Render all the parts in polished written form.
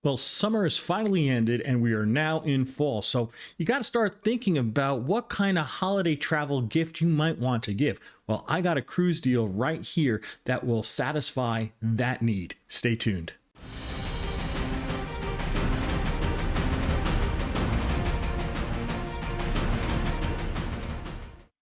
Well, summer has finally ended and we are now in fall. So you got to start thinking about what kind of holiday travel gift you might want to give. Well, I got a cruise deal right here that will satisfy that need. Stay tuned.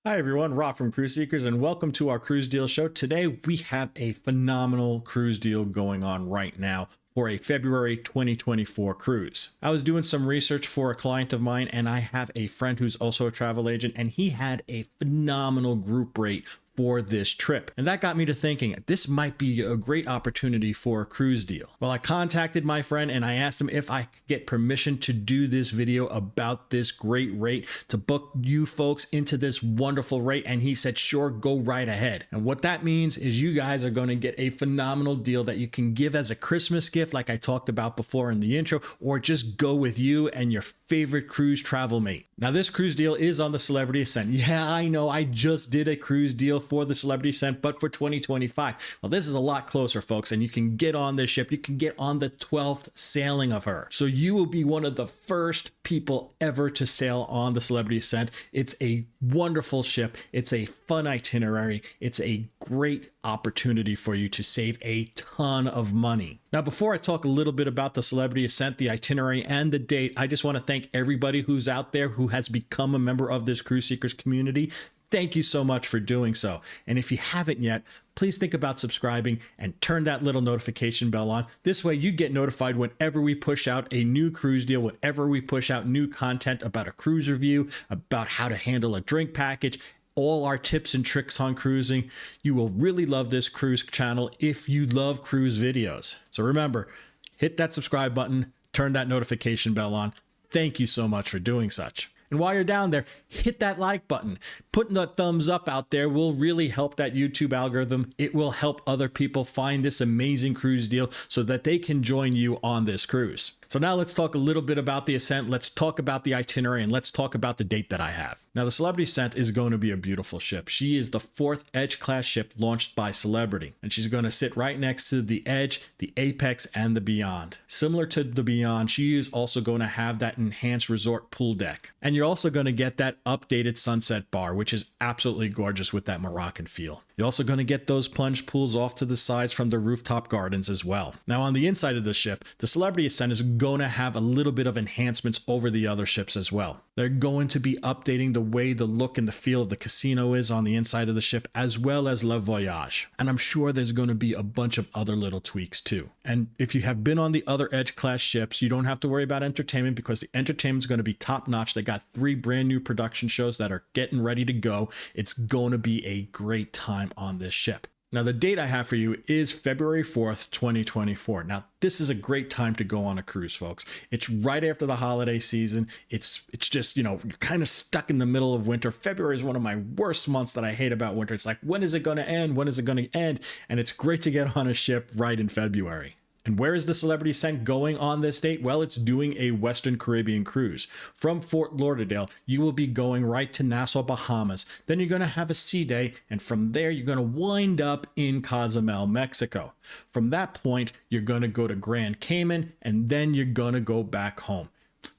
Hi everyone, Rob from Cruise Seekers, and welcome to our cruise deal show. Today we have a phenomenal cruise deal going on right now for a February 2024 cruise. I was doing some research for a client of mine, and I have a friend who's also a travel agent, and he had a phenomenal group rate for this trip. And that got me to thinking, this might be a great opportunity for a cruise deal. Well, I contacted my friend and I asked him if I could get permission to do this video about this great rate, to book you folks into this wonderful rate. And he said, sure, go right ahead. And what that means is you guys are going to get a phenomenal deal that you can give as a Christmas gift, like I talked about before in the intro, or just go with you and your favorite cruise travel mate. Now, this cruise deal is on the Celebrity Ascent. Yeah, I know, I just did a cruise deal for the Celebrity Ascent, but for 2025. Well, this is a lot closer, folks, and you can get on this ship. You can get on the 12th sailing of her. So you will be one of the first people ever to sail on the Celebrity Ascent. It's a wonderful ship. It's a fun itinerary. It's a great opportunity for you to save a ton of money. Now, before I talk a little bit about the Celebrity Ascent, the itinerary, and the date, I just want to thank everybody who's out there who has become a member of this Cruise Seekers community. Thank you so much for doing so. And if you haven't yet, please think about subscribing and turn that little notification bell on. This way you get notified whenever we push out a new cruise deal, whenever we push out new content about a cruise review, about how to handle a drink package, all our tips and tricks on cruising. You will really love this cruise channel if you love cruise videos. So remember, hit that subscribe button, turn that notification bell on. Thank you so much for doing such. And while you're down there, hit that like button. Putting that thumbs up out there will really help that YouTube algorithm. It will help other people find this amazing cruise deal so that they can join you on this cruise. So now let's talk a little bit about the Ascent. Let's talk about the itinerary, and let's talk about the date that I have. Now, the Celebrity Ascent is going to be a beautiful ship. She is the 4th Edge class ship launched by Celebrity, and she's going to sit right next to the Edge, the Apex, and the Beyond. Similar to the Beyond, she is also going to have that enhanced resort pool deck. And you're also going to get that updated sunset bar, which is absolutely gorgeous with that Moroccan feel. You're also going to get those plunge pools off to the sides from the rooftop gardens as well. Now, on the inside of the ship, the Celebrity Ascent is going to have a little bit of enhancements over the other ships as well. They're going to be updating the way the look and the feel of the casino is on the inside of the ship, as well as Le Voyage. And I'm sure there's going to be a bunch of other little tweaks too. And if you have been on the other Edge class ships, you don't have to worry about entertainment, because the entertainment is going to be top notch. They got 3 brand new production shows that are getting ready to go. It's going to be a great time on this ship. Now, the date I have for you is February 4th, 2024. Now, this is a great time to go on a cruise, folks. It's right after the holiday season. It's just, you're kind of stuck in the middle of winter. February is one of my worst months that I hate about winter. It's like, when is it going to end? When is it going to end? And it's great to get on a ship right in February. And where is the Celebrity Ascent going on this date? Well, it's doing a Western Caribbean cruise. From Fort Lauderdale, you will be going right to Nassau, Bahamas. Then you're going to have a sea day, and from there, you're going to wind up in Cozumel, Mexico. From that point, you're going to go to Grand Cayman, and then you're going to go back home.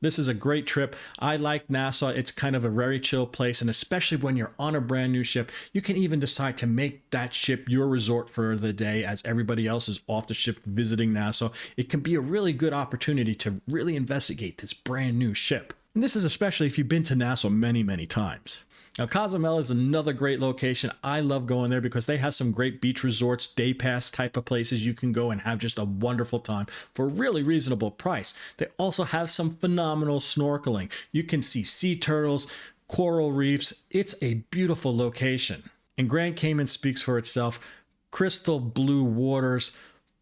This is a great trip. I like Nassau. It's kind of a very chill place, and especially when you're on a brand new ship, you can even decide to make that ship your resort for the day as everybody else is off the ship visiting Nassau. It can be a really good opportunity to really investigate this brand new ship. And this is especially if you've been to Nassau many, many times. Now, Cozumel is another great location. I love going there because they have some great beach resorts, day pass type of places you can go and have just a wonderful time for a really reasonable price. They also have some phenomenal snorkeling. You can see sea turtles, coral reefs. It's a beautiful location. And Grand Cayman speaks for itself. Crystal blue waters,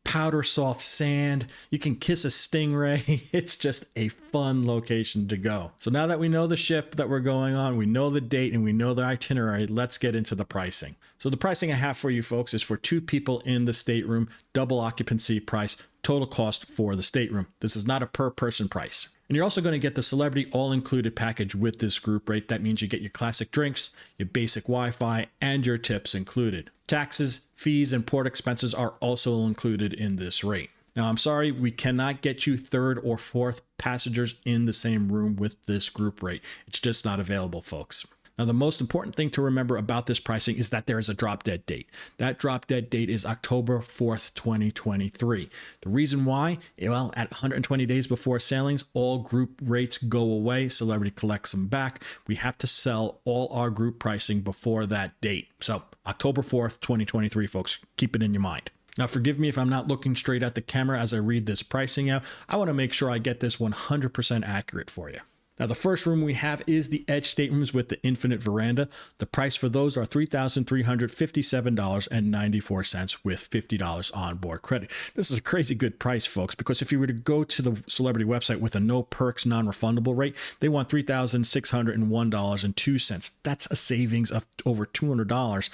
powder soft sand. You can kiss a stingray. It's just a fun location to go. So now that we know the ship that we're going on, we know the date, and we know the itinerary, let's get into the pricing. So the pricing I have for you folks is for 2 people in the stateroom, double occupancy price, total cost for the stateroom. This is not a per person price. And you're also going to get the Celebrity all-included package with this group rate. That means you get your classic drinks, your basic Wi-Fi, and your tips included. Taxes, fees, and port expenses are also included in this rate. Now, I'm sorry, we cannot get you third or fourth passengers in the same room with this group rate. It's just not available, folks. Now, the most important thing to remember about this pricing is that there is a drop dead date. That drop dead date is October 4th, 2023. The reason why? Well, at 120 days before sailings, all group rates go away. Celebrity collects them back. We have to sell all our group pricing before that date. So October 4th, 2023, folks, keep it in your mind. Now, forgive me if I'm not looking straight at the camera as I read this pricing out. I want to make sure I get this 100% accurate for you. Now, the first room we have is the Edge staterooms with the infinite veranda. The price for those are $3,357.94 with $50 onboard credit. This is a crazy good price, folks, because if you were to go to the Celebrity website with a no perks, non-refundable rate, they want $3,601.02. That's a savings of over $200,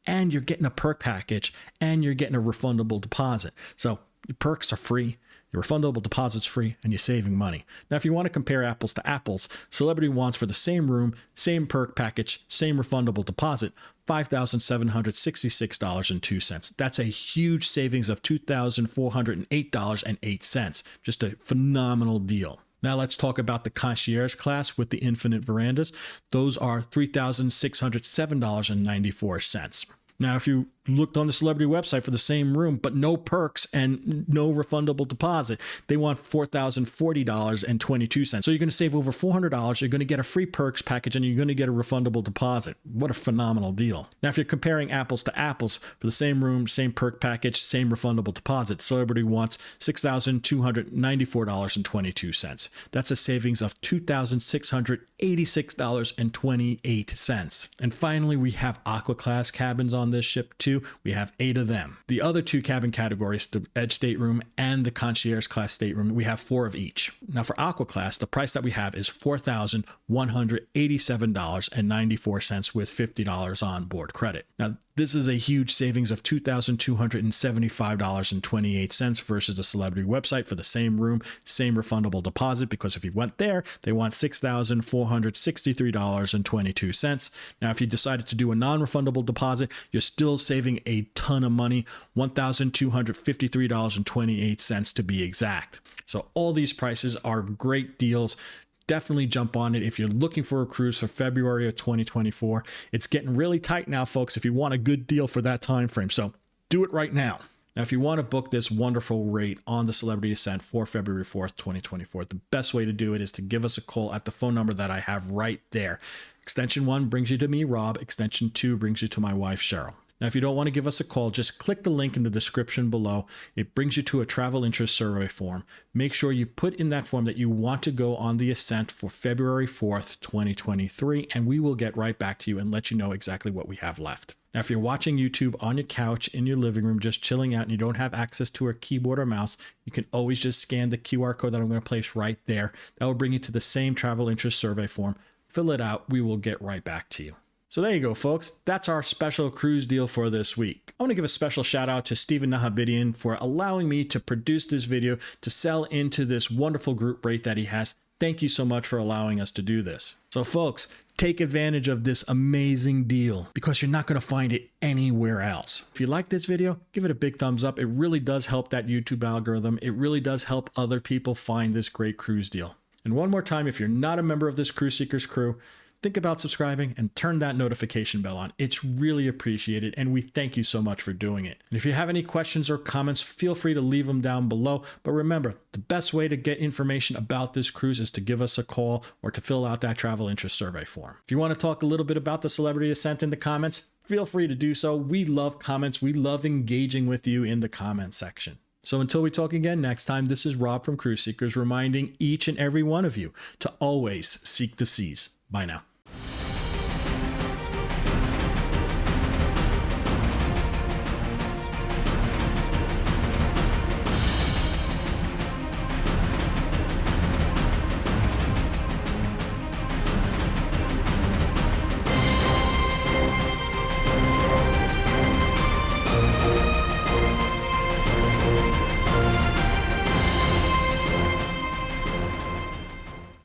and you're getting a perk package, and you're getting a refundable deposit. So your perks are free. Your refundable deposit's free, and you're saving money. Now, if you want to compare apples to apples, Celebrity wants for the same room, same perk package, same refundable deposit, $5,766.02. That's a huge savings of $2,408.08. Just a phenomenal deal. Now let's talk about the concierge class with the infinite verandas. Those are $3,607.94. Now, if you looked on the Celebrity website for the same room, but no perks and no refundable deposit, they want $4,040.22. So you're going to save over $400. You're going to get a free perks package, and you're going to get a refundable deposit. What a phenomenal deal. Now, if you're comparing apples to apples for the same room, same perk package, same refundable deposit, Celebrity wants $6,294.22. That's a savings of $2,686.28. And finally, we have Aqua class cabins on this ship too. We have 8 of them. The other 2 cabin categories, the Edge stateroom and the concierge class stateroom, we have 4 of each. Now for Aqua class, the price that we have is $4,187.94 with $50 on board credit. Now, this is a huge savings of $2,275.28 versus the Celebrity website for the same room, same refundable deposit, because if you went there, they want $6,463.22. Now, if you decided to do a non-refundable deposit, you're still saving a ton of money, $1,253.28 to be exact. So all these prices are great deals. Definitely jump on it if you're looking for a cruise for February of 2024. It's getting really tight now, folks, if you want a good deal for that time frame. So do it right now. Now, if you want to book this wonderful rate on the Celebrity Ascent for February 4th, 2024, the best way to do it is to give us a call at the phone number that I have right there. Extension 1 brings you to me, Rob. Extension 2 brings you to my wife, Cheryl. Now, if you don't want to give us a call, just click the link in the description below. It brings you to a travel interest survey form. Make sure you put in that form that you want to go on the Ascent for February 4th, 2023, and we will get right back to you and let you know exactly what we have left. Now, if you're watching YouTube on your couch in your living room, just chilling out, and you don't have access to a keyboard or mouse, you can always just scan the QR code that I'm going to place right there. That will bring you to the same travel interest survey form. Fill it out. We will get right back to you. So there you go, folks. That's our special cruise deal for this week. I want to give a special shout out to Stephen Nahabidian for allowing me to produce this video to sell into this wonderful group rate that he has. Thank you so much for allowing us to do this. So folks, take advantage of this amazing deal because you're not going to find it anywhere else. If you like this video, give it a big thumbs up. It really does help that YouTube algorithm. It really does help other people find this great cruise deal. And one more time, if you're not a member of this Cruise Seekers crew, think about subscribing and turn that notification bell on. It's really appreciated, and we thank you so much for doing it. And if you have any questions or comments, feel free to leave them down below. But remember, the best way to get information about this cruise is to give us a call or to fill out that travel interest survey form. If you want to talk a little bit about the Celebrity Ascent in the comments, feel free to do so. We love comments. We love engaging with you in the comment section. So until we talk again next time, this is Rob from Cruise Seekers reminding each and every one of you to always seek the seas. Bye now.